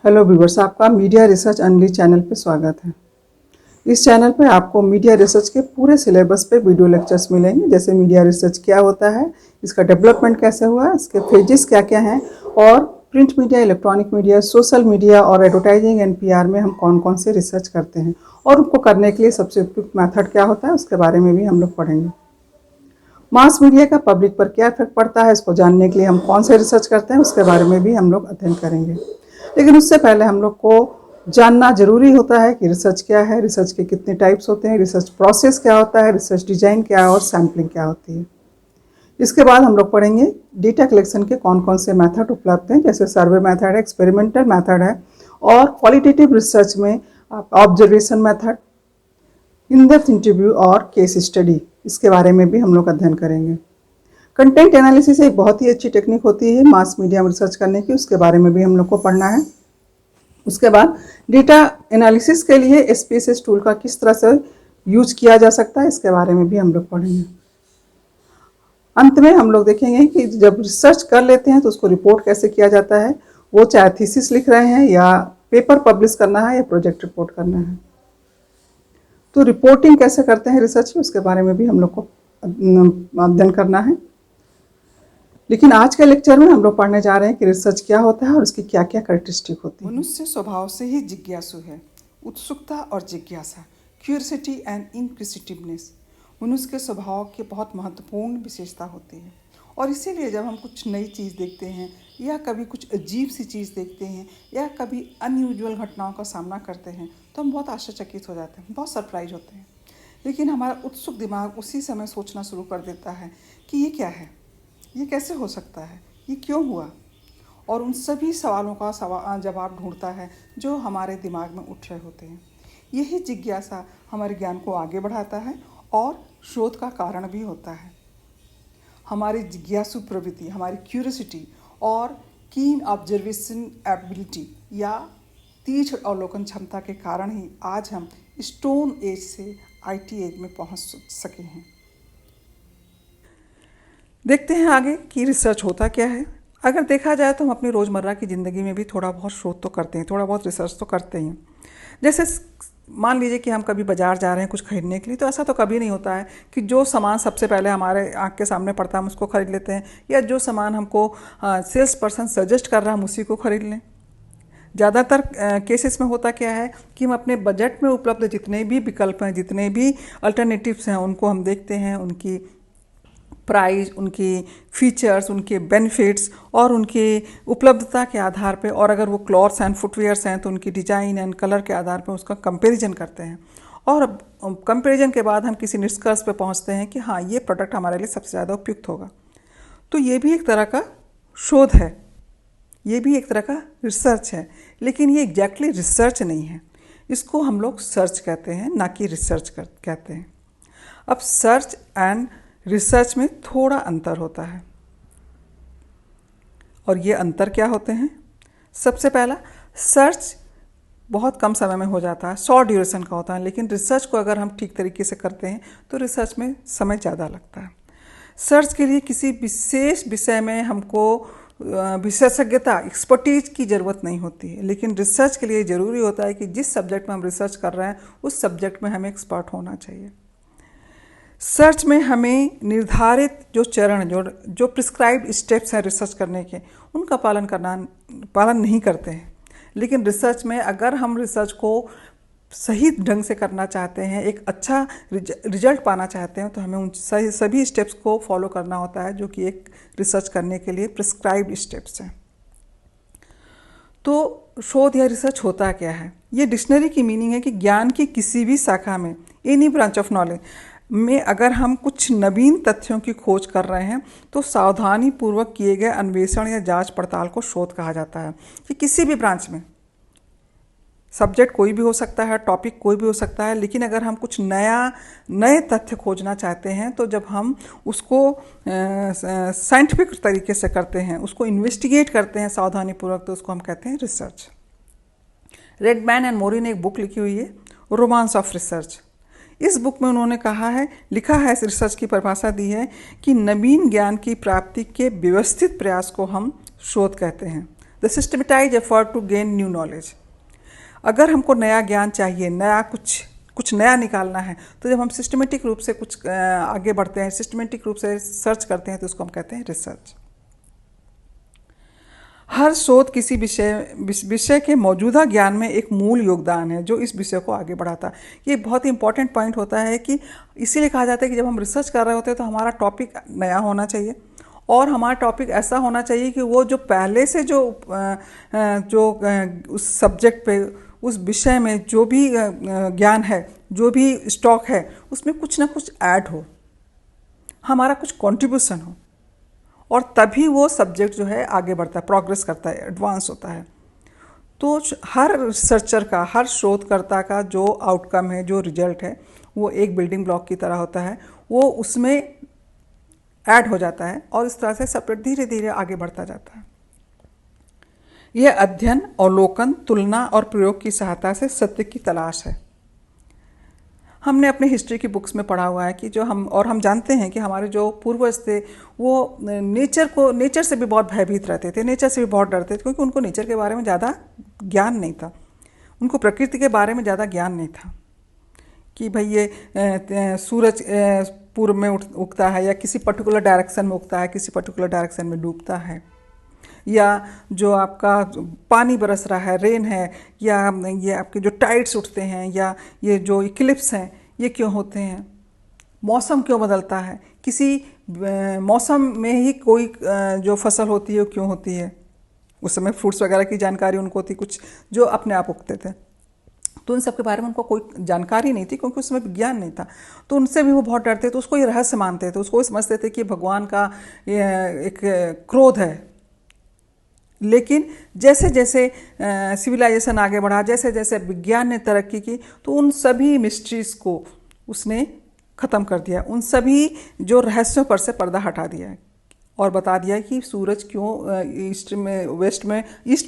Hello viewers, आपका media research अनलीस्ट channel पे स्वागत है। इस चैनल पे आपको मीडिया रिसर्च के पूरे सिलेबस पे वीडियो लेक्चर्स मिलेंगे, जैसे मीडिया रिसर्च क्या होता है, इसका डेवलपमेंट कैसे हुआ, इसके फेजेस क्या क्या हैं और print media, electronic media, social media और एडवर्टाइजिंग एंड पीआर में हम कौन कौन से रिसर्च करते हैं और उनको करने के लिए सबसे उपयुक्त मैथड क्या होता है, उसके बारे में भी हम लोग पढ़ेंगे। मास मीडिया का पब्लिक पर क्या इफेक्ट पड़ता है, इसको जानने के लिए हम कौन से रिसर्च करते हैं, उसके बारे में भी हम लोग अध्ययन करेंगे। लेकिन उससे पहले हम लोग को जानना जरूरी होता है कि रिसर्च क्या है, रिसर्च के कितने टाइप्स होते हैं, रिसर्च प्रोसेस क्या होता है, रिसर्च डिजाइन क्या है और सैम्पलिंग क्या होती है। इसके बाद हम लोग पढ़ेंगे डेटा कलेक्शन के कौन कौन से मेथड उपलब्ध हैं, जैसे सर्वे मेथड है, एक्सपेरिमेंटल मेथड है और क्वालिटेटिव रिसर्च में observation method, in depth interview और केस स्टडी, इसके बारे में भी हम लोग अध्ययन करेंगे। कंटेंट एनालिसिस एक बहुत ही अच्छी टेक्निक होती है मास मीडिया में रिसर्च करने की, उसके बारे में भी हम लोग को पढ़ना है। उसके बाद डेटा एनालिसिस के लिए एसपीएसएस टूल का किस तरह से यूज किया जा सकता है, इसके बारे में भी हम लोग पढ़ेंगे। अंत में हम लोग देखेंगे कि जब रिसर्च कर लेते हैं तो उसको रिपोर्ट कैसे किया जाता है, वो चाहे थीसिस लिख रहे हैं या पेपर पब्लिश करना है या प्रोजेक्ट रिपोर्ट करना है, तो रिपोर्टिंग कैसे करते हैं रिसर्च की, उसके बारे में भी हम लोग को अध्ययन करना है। लेकिन आज के लेक्चर में हम लोग पढ़ने जा रहे हैं कि रिसर्च क्या होता है और उसकी क्या क्या कैरेक्टरिस्टिक होती है। मनुष्य स्वभाव से ही जिज्ञासु है। उत्सुकता और जिज्ञासा, क्यूरियोसिटी एंड इनक्विजिटिवनेस मनुष्य के स्वभाव की बहुत महत्वपूर्ण विशेषता होती है। और इसीलिए जब हम कुछ नई चीज़ देखते हैं या कभी कुछ अजीब सी चीज़ देखते हैं या कभी अनयूजुअल घटनाओं का सामना करते हैं तो हम बहुत आश्चर्यचकित हो जाते हैं, बहुत सरप्राइज होते हैं। लेकिन हमारा उत्सुक दिमाग उसी समय सोचना शुरू कर देता है कि ये क्या है, ये कैसे हो सकता है, ये क्यों हुआ, और उन सभी सवालों का जवाब ढूंढता है जो हमारे दिमाग में उठ रहे होते हैं। यही जिज्ञासा हमारे ज्ञान को आगे बढ़ाता है और शोध का कारण भी होता है। हमारी जिज्ञासु प्रवृत्ति, हमारी क्यूरियोसिटी और कीन ऑब्जर्वेशन एबिलिटी या तीक्ष्ण अवलोकन क्षमता के कारण ही आज हम स्टोन एज से आईटी एज में पहुंच सके हैं। देखते हैं आगे कि रिसर्च होता क्या है। अगर देखा जाए तो हम अपनी रोज़मर्रा की ज़िंदगी में भी थोड़ा बहुत शोध तो करते हैं, थोड़ा बहुत रिसर्च तो करते हैं। जैसे मान लीजिए कि हम कभी बाज़ार जा रहे हैं कुछ खरीदने के लिए, तो ऐसा तो कभी नहीं होता है कि जो सामान सबसे पहले हमारे आँख के सामने पड़ता है हम उसको खरीद लेते हैं, या जो सामान हमको सेल्स पर्सन सजेस्ट कर रहा है हम उसी को खरीद लें। ज़्यादातर केसेस में होता क्या है कि हम अपने बजट में उपलब्ध जितने भी विकल्प हैं, जितने भी अल्टरनेटिव्स हैं, उनको हम देखते हैं, उनकी प्राइस, उनकी फीचर्स, उनके बेनिफिट्स और उनकी उपलब्धता के आधार पे, और अगर वो क्लॉथ्स एंड फुटवेयर्स हैं तो उनकी डिज़ाइन एंड कलर के आधार पे उसका कंपैरिजन करते हैं। और कंपैरिजन के बाद हम किसी निष्कर्ष पे पहुंचते हैं कि हाँ, ये प्रोडक्ट हमारे लिए सबसे ज़्यादा उपयुक्त होगा। तो ये भी एक तरह का शोध है, ये भी एक तरह का रिसर्च है, लेकिन ये एग्जैक्टली रिसर्च नहीं है। इसको हम लोग सर्च कहते हैं, ना कि रिसर्च कहते हैं। अब सर्च एंड रिसर्च में थोड़ा अंतर होता है, और ये अंतर क्या होते हैं। सबसे पहला, सर्च बहुत कम समय में हो जाता है, शॉर्ट ड्यूरेशन का होता है, लेकिन रिसर्च को अगर हम ठीक तरीके से करते हैं तो रिसर्च में समय ज़्यादा लगता है। सर्च के लिए किसी विशेष विषय में हमको विशेषज्ञता, एक्सपर्टीज की ज़रूरत नहीं होती है, लेकिन रिसर्च के लिए ज़रूरी होता है कि जिस सब्जेक्ट में हम रिसर्च कर रहे हैं उस सब्जेक्ट में हमें एक्सपर्ट होना चाहिए। सर्च में हमें निर्धारित जो चरण, जो प्रिस्क्राइब्ड स्टेप्स हैं रिसर्च करने के, उनका पालन नहीं करते हैं। लेकिन रिसर्च में अगर हम रिसर्च को सही ढंग से करना चाहते हैं, एक अच्छा रिजल्ट पाना चाहते हैं, तो हमें उन सभी स्टेप्स को फॉलो करना होता है जो कि एक रिसर्च करने के लिए प्रिस्क्राइब्ड स्टेप्स हैं। तो शोध या रिसर्च होता क्या है? ये डिक्शनरी की मीनिंग है कि ज्ञान की किसी भी शाखा में, एनी ब्रांच ऑफ नॉलेज में अगर हम कुछ नवीन तथ्यों की खोज कर रहे हैं तो सावधानी पूर्वक किए गए अन्वेषण या जांच पड़ताल को शोध कहा जाता है। कि किसी भी ब्रांच में, सब्जेक्ट कोई भी हो सकता है, टॉपिक कोई भी हो सकता है, लेकिन अगर हम कुछ नए तथ्य खोजना चाहते हैं तो जब हम उसको साइंटिफिक तरीके से करते हैं, उसको इन्वेस्टिगेट करते हैं सावधानी पूर्वक, तो उसको हम कहते हैं रिसर्च। रेडमैन एंड मोरी ने एक बुक लिखी हुई है, रोमांस ऑफ रिसर्च। इस बुक में उन्होंने लिखा है, इस रिसर्च की परिभाषा दी है कि नवीन ज्ञान की प्राप्ति के व्यवस्थित प्रयास को हम शोध कहते हैं। The systematise effort to gain new knowledge. अगर हमको नया ज्ञान चाहिए, नया कुछ नया निकालना है, तो जब हम सिस्टमेटिक रूप से कुछ आगे बढ़ते हैं, सिस्टमेटिक रूप से सर्च करते हैं, तो उसको हम कहते हैं रिसर्च। हर शोध किसी विषय के मौजूदा ज्ञान में एक मूल योगदान है जो इस विषय को आगे बढ़ाता है। ये बहुत ही इंपॉर्टेंट पॉइंट होता है कि इसीलिए कहा जाता है कि जब हम रिसर्च कर रहे होते हैं तो हमारा टॉपिक नया होना चाहिए और हमारा टॉपिक ऐसा होना चाहिए कि वो जो पहले से जो उस सब्जेक्ट पे, उस विषय में जो भी ज्ञान है, जो भी स्टॉक है, उसमें कुछ ना कुछ ऐड हो, हमारा कुछ कंट्रीब्यूशन हो, और तभी वो सब्जेक्ट जो है आगे बढ़ता है, प्रोग्रेस करता है, एडवांस होता है। तो हर रिसर्चर का, हर शोधकर्ता का जो आउटकम है, जो रिजल्ट है, वो एक बिल्डिंग ब्लॉक की तरह होता है, वो उसमें ऐड हो जाता है और इस तरह से सब्जेक्ट धीरे धीरे आगे बढ़ता जाता है। यह अध्ययन, अवलोकन, तुलना और प्रयोग की सहायता से सत्य की तलाश है। हमने अपने हिस्ट्री की बुक्स में पढ़ा हुआ है कि हम जानते हैं कि हमारे जो पूर्वज थे वो नेचर से भी बहुत भयभीत रहते थे, नेचर से भी बहुत डरते थे, क्योंकि उनको नेचर के बारे में ज़्यादा ज्ञान नहीं था, उनको प्रकृति के बारे में ज़्यादा ज्ञान नहीं था कि भाई ये सूरज पूर्व में उगता है या किसी पर्टिकुलर डायरेक्शन में उगता है, किसी पर्टिकुलर डायरेक्शन में डूबता है, या जो आपका पानी बरस रहा है, रेन है, या ये आपके जो टाइड्स उठते हैं, या ये जो इक्लिप्स हैं, ये क्यों होते हैं, मौसम क्यों बदलता है, किसी मौसम में ही कोई जो फसल होती है वो क्यों होती है। उस समय फ्रूट्स वगैरह की जानकारी उनको होती, कुछ जो अपने आप उगते थे, तो उन सब के बारे में उनको कोई जानकारी नहीं थी क्योंकि उसमें विज्ञान नहीं था। तो उनसे भी वो बहुत डरते थे, उसको ये रहस्य मानते थे, उसको समझते थे कि भगवान का एक क्रोध है। लेकिन जैसे जैसे सिविलाइजेशन आगे बढ़ा, जैसे जैसे विज्ञान ने तरक्की की, तो उन सभी मिस्ट्रीज़ को उसने ख़त्म कर दिया, उन सभी जो रहस्यों पर से पर्दा हटा दिया है और बता दिया कि सूरज क्यों ईस्ट में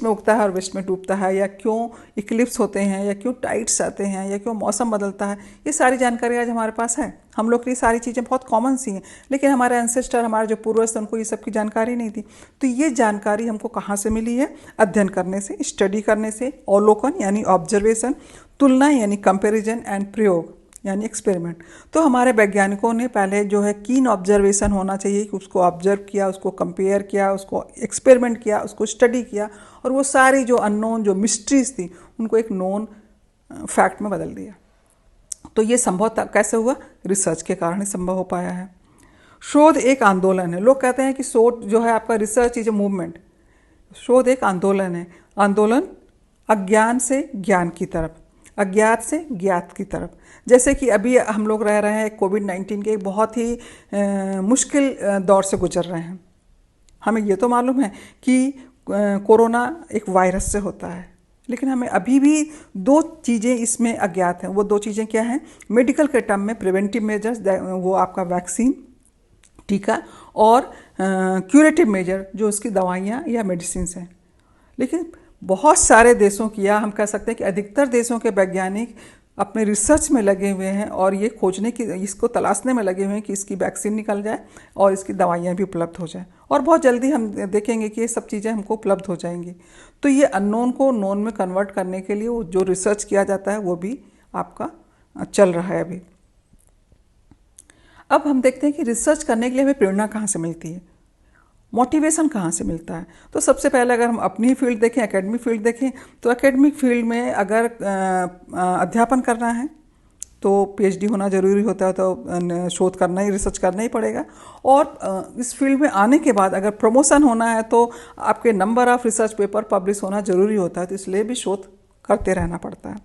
उगता है और वेस्ट में डूबता है, या क्यों इक्लिप्स होते हैं, या क्यों टाइड्स आते हैं, या क्यों मौसम बदलता है। ये सारी जानकारी आज हमारे पास है। हम लोग के लिए सारी चीज़ें बहुत कॉमन सी हैं, लेकिन हमारे एंसेस्टर, हमारे जो पूर्वज थे, उनको ये सब की जानकारी नहीं थी। तो ये जानकारी हमको कहाँ से मिली है? अध्ययन करने से, स्टडी करने से, अवलोकन यानी ऑब्जर्वेशन, तुलना यानी कंपेरिजन, एंड प्रयोग यानी एक्सपेरिमेंट। तो हमारे वैज्ञानिकों ने पहले जो है कीन ऑब्जर्वेशन होना चाहिए कि उसको ऑब्जर्व किया, उसको कंपेयर किया, उसको एक्सपेरिमेंट किया, उसको स्टडी किया, और वो सारी जो अननोन, जो मिस्ट्रीज थी, उनको एक नोन फैक्ट में बदल दिया। तो ये संभव कैसे हुआ? रिसर्च के कारण ही संभव हो पाया है। शोध एक आंदोलन है। लोग कहते हैं कि शोध जो है आपका, रिसर्च इज ए मूवमेंट। शोध एक आंदोलन है। आंदोलन अज्ञान से ज्ञान की तरफ, अज्ञात से ज्ञात की तरफ। जैसे कि अभी हम लोग रह रहे हैं कोविड-19 के एक बहुत ही मुश्किल दौर से गुजर रहे हैं। हमें ये तो मालूम है कि कोरोना एक वायरस से होता है, लेकिन हमें अभी भी दो चीज़ें इसमें अज्ञात हैं। वो दो चीज़ें क्या हैं? मेडिकल के टर्म में प्रिवेंटिव मेजर्स, वो आपका वैक्सीन, टीका, और क्यूरेटिव मेजर जो उसकी दवाइयाँ या मेडिसिन हैं। लेकिन बहुत सारे देशों की, या हम कह सकते हैं कि अधिकतर देशों के वैज्ञानिक अपने रिसर्च में लगे हुए हैं और ये खोजने की, इसको तलाशने में लगे हुए हैं कि इसकी वैक्सीन निकल जाए और इसकी दवाइयाँ भी उपलब्ध हो जाए, और बहुत जल्दी हम देखेंगे कि ये सब चीज़ें हमको उपलब्ध हो जाएंगी। तो ये अननोन को नोन में कन्वर्ट करने के लिए वो जो रिसर्च किया जाता है वो भी आपका चल रहा है अभी। अब हम देखते हैं कि रिसर्च करने के लिए हमें प्रेरणा कहाँ से मिलती है, मोटिवेशन कहाँ से मिलता है। तो सबसे पहले अगर हम अपनी फील्ड देखें, एकेडमिक फील्ड देखें, तो एकेडमिक फील्ड में अगर अध्यापन करना है तो पीएचडी होना ज़रूरी होता है, तो शोध करना ही, रिसर्च करना ही पड़ेगा। और इस फील्ड में आने के बाद अगर प्रमोशन होना है तो आपके number of research paper publish होना ज़रूरी होता है, तो इसलिए भी शोध करते रहना पड़ता है।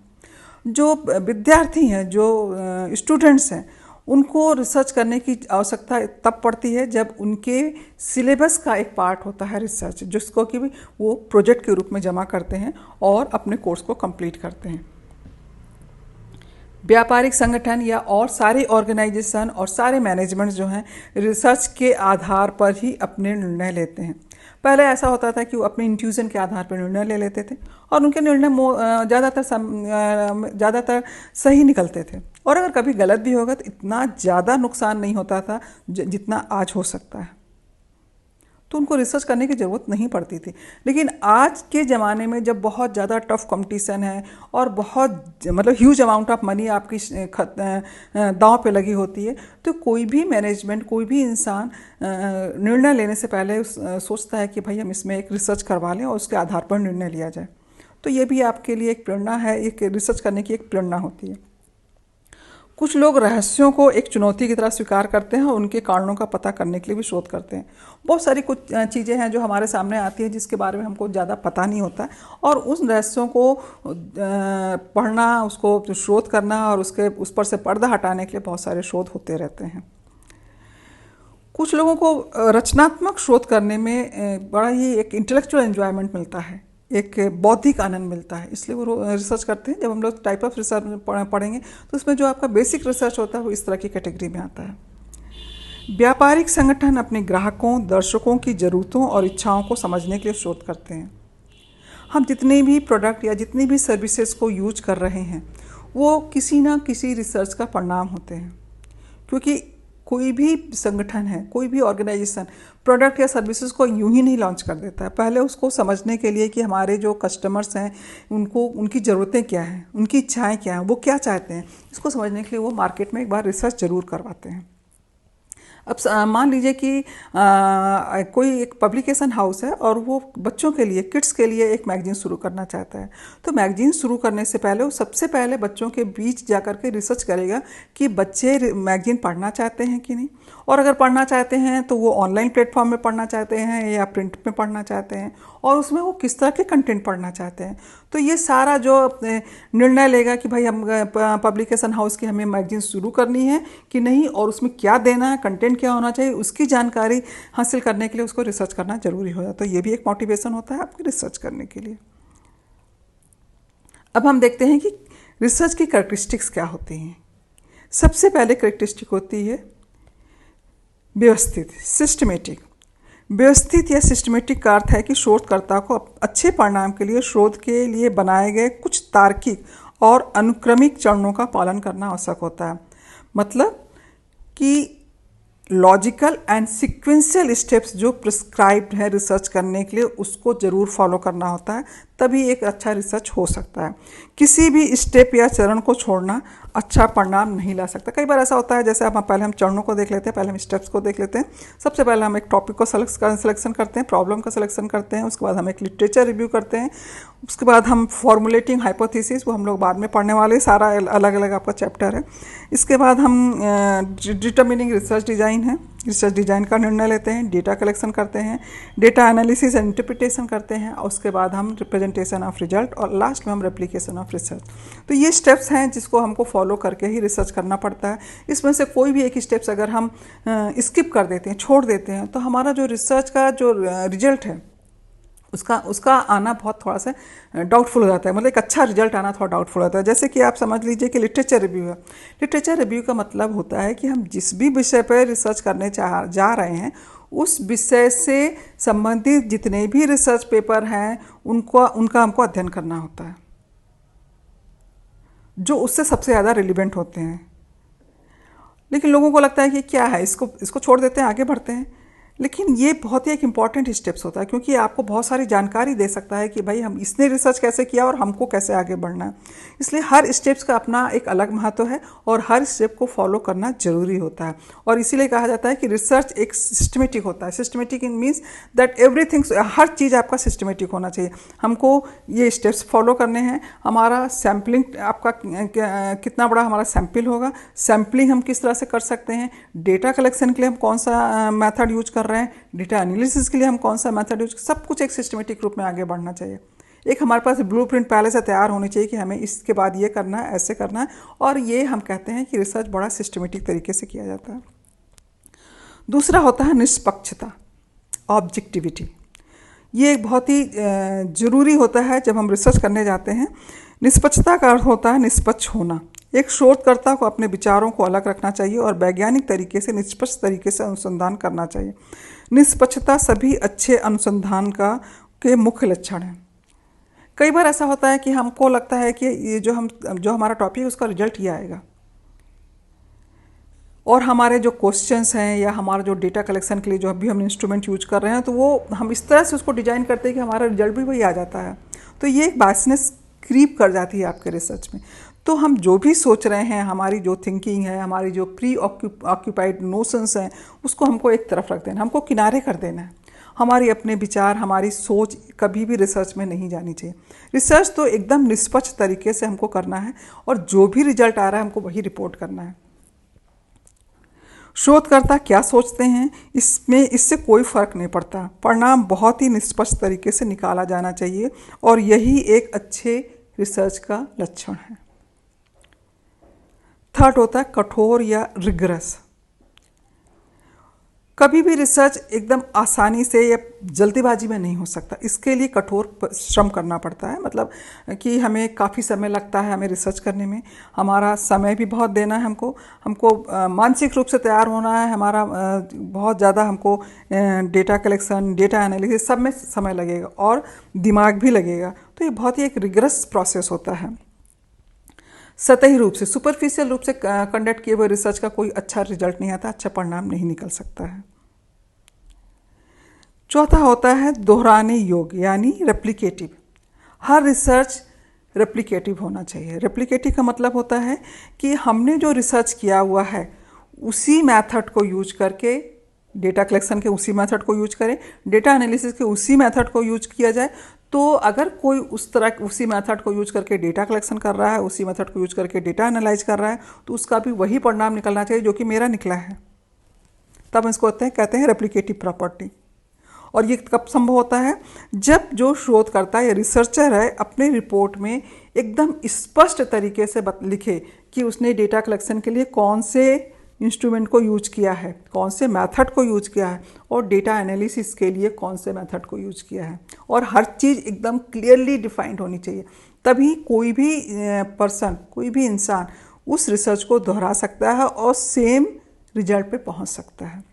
जो विद्यार्थी हैं, जो स्टूडेंट्स हैं, उनको रिसर्च करने की आवश्यकता तब पड़ती है जब उनके सिलेबस का एक पार्ट होता है रिसर्च, जिसको कि वो प्रोजेक्ट के रूप में जमा करते हैं और अपने कोर्स को कंप्लीट करते हैं। व्यापारिक संगठन या और सारे ऑर्गेनाइजेशन और सारे मैनेजमेंट जो हैं, रिसर्च के आधार पर ही अपने निर्णय लेते हैं। पहले ऐसा होता था कि वो अपने इंट्यूजन के आधार पर निर्णय ले लेते थे और उनके निर्णय ज़्यादातर सही निकलते थे, और अगर कभी गलत भी होगा तो इतना ज़्यादा नुकसान नहीं होता था जितना आज हो सकता है। तो उनको रिसर्च करने की ज़रूरत नहीं पड़ती थी। लेकिन आज के ज़माने में जब बहुत ज़्यादा टफ कंपटीशन है और बहुत मतलब ह्यूज अमाउंट ऑफ मनी आपकी दांव पे लगी होती है, तो कोई भी मैनेजमेंट, कोई भी इंसान निर्णय लेने से पहले सोचता है कि भाई हम इसमें एक रिसर्च करवा लें और उसके आधार पर निर्णय लिया जाए। तो ये भी आपके लिए एक प्रेरणा है, एक रिसर्च करने की एक प्रेरणा होती है। कुछ लोग रहस्यों को एक चुनौती की तरह स्वीकार करते हैं और उनके कारणों का पता करने के लिए भी शोध करते हैं। बहुत सारी कुछ चीज़ें हैं जो हमारे सामने आती हैं जिसके बारे में हमको ज़्यादा पता नहीं होता, और उस रहस्यों को पढ़ना, उसको शोध करना और उस पर से पर्दा हटाने के लिए बहुत सारे शोध होते रहते हैं। कुछ लोगों को रचनात्मक शोध करने में बड़ा ही एक इंटेलेक्चुअल एंजॉयमेंट मिलता है, एक बौद्धिक आनंद मिलता है, इसलिए वो रिसर्च करते हैं। जब हम लोग टाइप ऑफ रिसर्च पढ़ेंगे तो उसमें जो आपका बेसिक रिसर्च होता है वो इस तरह की कैटेगरी में आता है। व्यापारिक संगठन अपने ग्राहकों, दर्शकों की ज़रूरतों और इच्छाओं को समझने के लिए शोध करते हैं। हम जितने भी प्रोडक्ट या जितनी भी सर्विसेज को यूज कर रहे हैं वो किसी ना किसी रिसर्च का परिणाम होते हैं, क्योंकि कोई भी संगठन है, कोई भी ऑर्गेनाइजेशन प्रोडक्ट या सर्विसेज को यूं ही नहीं लॉन्च कर देता है। पहले उसको समझने के लिए कि हमारे जो कस्टमर्स हैं उनको उनकी ज़रूरतें क्या हैं, उनकी इच्छाएं क्या हैं, वो क्या चाहते हैं, इसको समझने के लिए वो मार्केट में एक बार रिसर्च ज़रूर करवाते हैं। अब मान लीजिए कि कोई एक पब्लिकेशन हाउस है और वो बच्चों के लिए, किड्स के लिए एक मैगजीन शुरू करना चाहता है। तो मैगजीन शुरू करने से पहले वो सबसे पहले बच्चों के बीच जाकर के रिसर्च करेगा कि बच्चे मैगजीन पढ़ना चाहते हैं कि नहीं, और अगर पढ़ना चाहते हैं तो वो ऑनलाइन प्लेटफॉर्म में पढ़ना चाहते हैं या प्रिंट में पढ़ना चाहते हैं, और उसमें वो किस तरह के कंटेंट पढ़ना चाहते हैं। तो ये सारा जो निर्णय लेगा कि भाई हम पब्लिकेशन हाउस की हमें मैगजीन शुरू करनी है कि नहीं, और उसमें क्या देना है, कंटेंट क्या होना चाहिए, उसकी जानकारी हासिल करने के लिए उसको रिसर्च करना जरूरी हो जाता है। तो ये भी एक मोटिवेशन होता है आपकी रिसर्च करने के लिए। अब हम देखते हैं कि रिसर्च की कैरेक्टरिस्टिक्स क्या होती हैं। सबसे पहले कैरेक्टरिस्टिक होती है व्यवस्थित, सिस्टमेटिक। व्यवस्थित या सिस्टमेटिक का अर्थ है कि शोधकर्ता को अच्छे परिणाम के लिए शोध के लिए बनाए गए कुछ तार्किक और अनुक्रमिक चरणों का पालन करना आवश्यक होता है। मतलब कि लॉजिकल एंड सिक्वेंशियल स्टेप्स जो प्रिस्क्राइब्ड है रिसर्च करने के लिए, उसको ज़रूर फॉलो करना होता है, तभी एक अच्छा रिसर्च हो सकता है। किसी भी स्टेप या चरण को छोड़ना अच्छा परिणाम नहीं ला सकता। कई बार ऐसा होता है, जैसे अब पहले हम चरणों को देख लेते हैं, पहले हम स्टेप्स को देख लेते हैं। सबसे पहले हम एक टॉपिक को सिलेक्शन करते हैं, प्रॉब्लम का सिलेक्शन करते हैं, उसके बाद हम एक लिटरेचर रिव्यू करते हैं, उसके बाद हम फॉर्मुलेटिंग हाइपोथेसिस, वो हम लोग बाद में पढ़ने वाले, सारा अलग अलग आपका चैप्टर है। इसके बाद हम डिटर्मिनिंग रिसर्च डिज़ाइन है, रिसर्च डिज़ाइन का निर्णय लेते हैं, डेटा कलेक्शन करते हैं, डेटा एनालिसिस एंड इंटरप्रिटेशन करते हैं, और उसके बाद हम रिप्रेजेंटेशन ऑफ रिजल्ट, और लास्ट में हम रेप्लिकेशन ऑफ रिसर्च। तो ये स्टेप्स हैं जिसको हमको फॉलो करके ही रिसर्च करना पड़ता है। इसमें से कोई भी एक स्टेप्स अगर हम स्किप कर देते हैं, छोड़ देते हैं, तो हमारा जो रिसर्च का जो रिजल्ट है उसका आना बहुत थोड़ा सा डाउटफुल हो जाता है। मतलब एक अच्छा रिजल्ट आना थोड़ा डाउटफुल होता है। जैसे कि आप समझ लीजिए कि लिटरेचर रिव्यू है। लिटरेचर रिव्यू का मतलब होता है कि हम जिस भी विषय पर रिसर्च करने जा रहे हैं, उस विषय से संबंधित जितने भी रिसर्च पेपर हैं उनका हमको अध्ययन करना होता है, जो उससे सबसे ज़्यादा रिलेवेंट होते हैं। लेकिन लोगों को लगता है कि क्या है, इसको छोड़ देते हैं, आगे बढ़ते हैं। लेकिन ये बहुत ही एक इम्पॉर्टेंट स्टेप्स होता है, क्योंकि आपको बहुत सारी जानकारी दे सकता है कि भाई हम इसने रिसर्च कैसे किया और हमको कैसे आगे बढ़ना है। इसलिए हर स्टेप्स का अपना एक अलग महत्व है और हर स्टेप को फॉलो करना जरूरी होता है। और इसीलिए कहा जाता है कि रिसर्च एक सिस्टमेटिक होता है। Systematic in means that everything, हर चीज़ आपका सिस्टमेटिक होना चाहिए। हमको ये स्टेप्स फॉलो करने हैं। हमारा सैम्पलिंग, आपका कितना बड़ा हमारा सैम्पल होगा, सैम्पलिंग हम किस तरह से कर सकते हैं, डेटा कलेक्शन के लिए हम कौन सा मेथड यूज कर रहे हैं, डेटा एनालिसिस के लिए हम कौन सा मेथड यूज, सब कुछ एक सिस्टमेटिक रूप में आगे बढ़ना चाहिए। एक हमारे पास ब्लूप्रिंट पहले से तैयार होनी चाहिए कि हमें इसके बाद ये करना है, ऐसे करना है। और ये हम कहते हैं कि रिसर्च बड़ा सिस्टमेटिक तरीके से किया जाता है। दूसरा होता है निष्पक्षता, ऑब्जेक्टिविटी। ये एक बहुत ही ज़रूरी होता है जब हम रिसर्च करने जाते हैं। निष्पक्षता का अर्थ होता है निष्पक्ष होना। एक शोधकर्ता को अपने विचारों को अलग रखना चाहिए और वैज्ञानिक तरीके से निष्पक्ष तरीके से अनुसंधान करना चाहिए। निष्पक्षता सभी अच्छे अनुसंधान के मुख्य लक्षण हैं। कई बार ऐसा होता है कि हमको लगता है कि ये जो हमारा टॉपिक है उसका रिजल्ट ये आएगा, और हमारे जो क्वेश्चंस हैं या हमारा जो डेटा कलेक्शन के लिए जो अभी हम इंस्ट्रूमेंट यूज कर रहे हैं, तो वो हम इस तरह से उसको डिजाइन करते हैं कि हमारा रिजल्ट भी वही आ जाता है। तो ये एक बायसनेस क्रीप कर जाती है आपके रिसर्च में। तो हम जो भी सोच रहे हैं, हमारी जो थिंकिंग है, हमारी जो प्री ऑक्यूपाइड नोशंस हैं, उसको हमको एक तरफ रख देना, हमको किनारे कर देना है। हमारी अपने विचार, हमारी सोच कभी भी रिसर्च में नहीं जानी चाहिए। रिसर्च तो एकदम निष्पक्ष तरीके से हमको करना है और जो भी रिजल्ट आ रहा है हमको वही रिपोर्ट करना है। शोधकर्ता क्या सोचते हैं इसमें इससे कोई फर्क नहीं पड़ता, परिणाम बहुत ही निष्पक्ष तरीके से निकाला जाना चाहिए और यही एक अच्छे रिसर्च का लक्षण है। थर्ड होता है कठोर या रिगरस। कभी भी रिसर्च एकदम आसानी से या जल्दीबाजी में नहीं हो सकता, इसके लिए कठोर श्रम करना पड़ता है। मतलब कि हमें काफ़ी समय लगता है हमें रिसर्च करने में, हमारा समय भी बहुत देना है हमको मानसिक रूप से तैयार होना है, हमारा बहुत ज़्यादा हमको डेटा कलेक्शन, डेटा एनालिसिस सब में समय लगेगा और दिमाग भी लगेगा। तो ये बहुत ही एक रिगरस प्रोसेस होता है। सतही रूप से, सुपरफिशियल रूप से कंडक्ट किए हुए रिसर्च का कोई अच्छा रिजल्ट नहीं आता, अच्छा परिणाम नहीं निकल सकता है। चौथा होता है दोहराने योग्य यानी रेप्लिकेटिव। हर रिसर्च रेप्लिकेटिव होना चाहिए। रेप्लिकेटिव का मतलब होता है कि हमने जो रिसर्च किया हुआ है उसी मेथड को यूज करके, डेटा कलेक्शन के उसी मेथड को यूज करें, डेटा एनालिसिस के उसी मेथड को यूज किया जाए। तो अगर कोई उस तरह उसी मेथड को यूज करके डेटा कलेक्शन कर रहा है, उसी मेथड को यूज करके डेटा एनालाइज कर रहा है, तो उसका भी वही परिणाम निकलना चाहिए जो कि मेरा निकला है। तब इसको कहते हैं रेप्लिकेटिव प्रॉपर्टी। और ये कब संभव होता है? जब जो शोधकर्ता या रिसर्चर है अपने रिपोर्ट में एकदम स्पष्ट तरीके से लिखे कि उसने डेटा कलेक्शन के लिए कौन से इंस्ट्रूमेंट को यूज किया है, कौन से मेथड को यूज किया है और डेटा एनालिसिस के लिए कौन से मेथड को यूज किया है, और हर चीज़ एकदम क्लियरली डिफाइंड होनी चाहिए। तभी कोई भी पर्सन, कोई भी इंसान उस रिसर्च को दोहरा सकता है और सेम रिजल्ट पे पहुंच सकता है।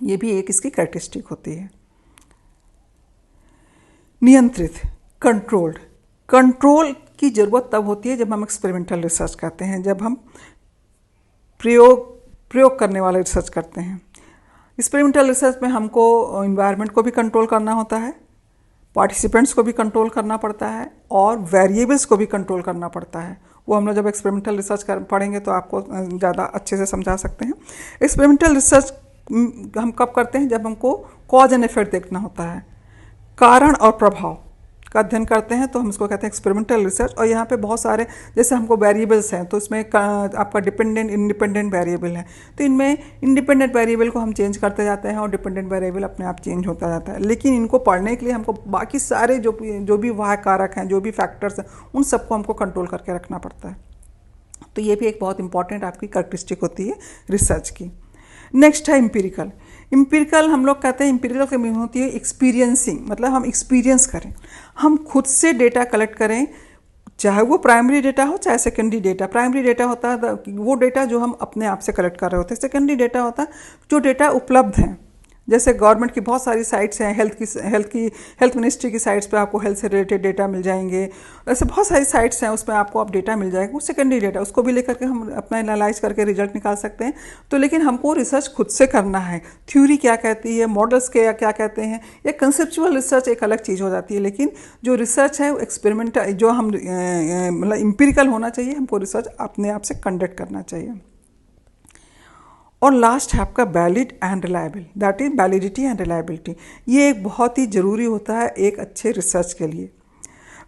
ये भी एक इसकी कैरेक्टरिस्टिक होती है। नियंत्रित, कंट्रोल्ड। कंट्रोल की ज़रूरत तब होती है जब हम एक्सपेरिमेंटल रिसर्च करते हैं, जब हम प्रयोग करने वाले रिसर्च करते हैं। एक्सपेरिमेंटल रिसर्च में हमको इन्वायरमेंट को भी कंट्रोल करना होता है, पार्टिसिपेंट्स को भी कंट्रोल करना पड़ता है और वेरिएबल्स को भी कंट्रोल करना पड़ता है। वो हम लोग जब एक्सपेरिमेंटल रिसर्च पढ़ेंगे तो आपको ज़्यादा अच्छे से समझा सकते हैं। एक्सपेरिमेंटल रिसर्च हम कब करते हैं? जब हमको कॉज एंड इफेक्ट देखना होता है, कारण और प्रभाव का अध्ययन करते हैं, तो हम इसको कहते हैं एक्सपेरिमेंटल रिसर्च। और यहाँ पे बहुत सारे, जैसे हमको वेरिएबल्स हैं तो इसमें आपका डिपेंडेंट इंडिपेंडेंट वेरिएबल है, तो इनमें इंडिपेंडेंट वेरिएबल को हम चेंज करते जाते हैं और डिपेंडेंट वेरिएबल अपने आप चेंज होता जाता है। लेकिन इनको पढ़ने के लिए हमको बाकी सारे जो भी वह कारक हैं, जो भी फैक्टर्स हैं, उन सबको हमको कंट्रोल करके रखना पड़ता है। तो ये भी एक बहुत इंपॉर्टेंट आपकी कैरेक्टरिस्टिक होती है रिसर्च की। नेक्स्ट है इम्पीरिकल। इम्पीरिकल हम लोग कहते हैं, इम्पीरिकल की मीनिंग होती है एक्सपीरियंसिंग, मतलब हम एक्सपीरियंस करें, हम खुद से डेटा कलेक्ट करें, चाहे वो प्राइमरी डेटा हो चाहे सेकेंडरी डेटा। प्राइमरी डेटा होता है वो डेटा जो हम अपने आप से कलेक्ट कर रहे होते हैं। सेकेंडरी डेटा होता है जो डेटा उपलब्ध हैं, जैसे गवर्नमेंट की बहुत सारी साइट्स हैं, हेल्थ मिनिस्ट्री की साइट्स पे आपको हेल्थ से रिलेटेड डेटा मिल जाएंगे। ऐसे बहुत सारी साइट्स हैं, उसमें आपको अब डेटा मिल जाएगा, वो सेकेंडरी डेटा, उसको भी लेकर के हम अपना एनालाइज करके रिजल्ट निकाल सकते हैं। तो लेकिन हमको रिसर्च खुद से करना है। थ्योरी क्या कहती है, मॉडल्स क्या कहते हैं, या कंसेप्चुअल रिसर्च एक अलग चीज़ हो जाती है। लेकिन जो रिसर्च है वो एक्सपेरिमेंटल, जो हम मतलब इम्पीरिकल होना चाहिए, हमको रिसर्च अपने आप से कंडक्ट करना चाहिए। और लास्ट है आपका valid and reliable, that is validity and reliability. ये एक बहुत ही ज़रूरी होता है एक अच्छे रिसर्च के लिए।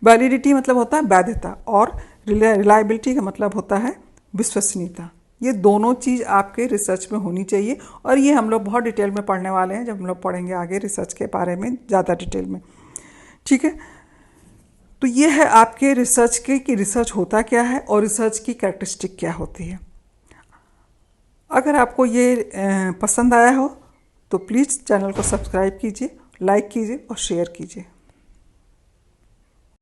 वैलिडिटी मतलब होता है वैधता और रिलायबिलिटी का मतलब होता है विश्वसनीयता। ये दोनों चीज़ आपके रिसर्च में होनी चाहिए और ये हम लोग बहुत डिटेल में पढ़ने वाले हैं जब हम लोग पढ़ेंगे आगे रिसर्च के बारे में ज़्यादा डिटेल में। ठीक है, तो ये है आपके रिसर्च के कि रिसर्च होता क्या है और रिसर्च की कैरेक्टरिस्टिक क्या होती है। अगर आपको ये पसंद आया हो तो प्लीज़ चैनल को सब्सक्राइब कीजिए, लाइक कीजिए और शेयर कीजिए।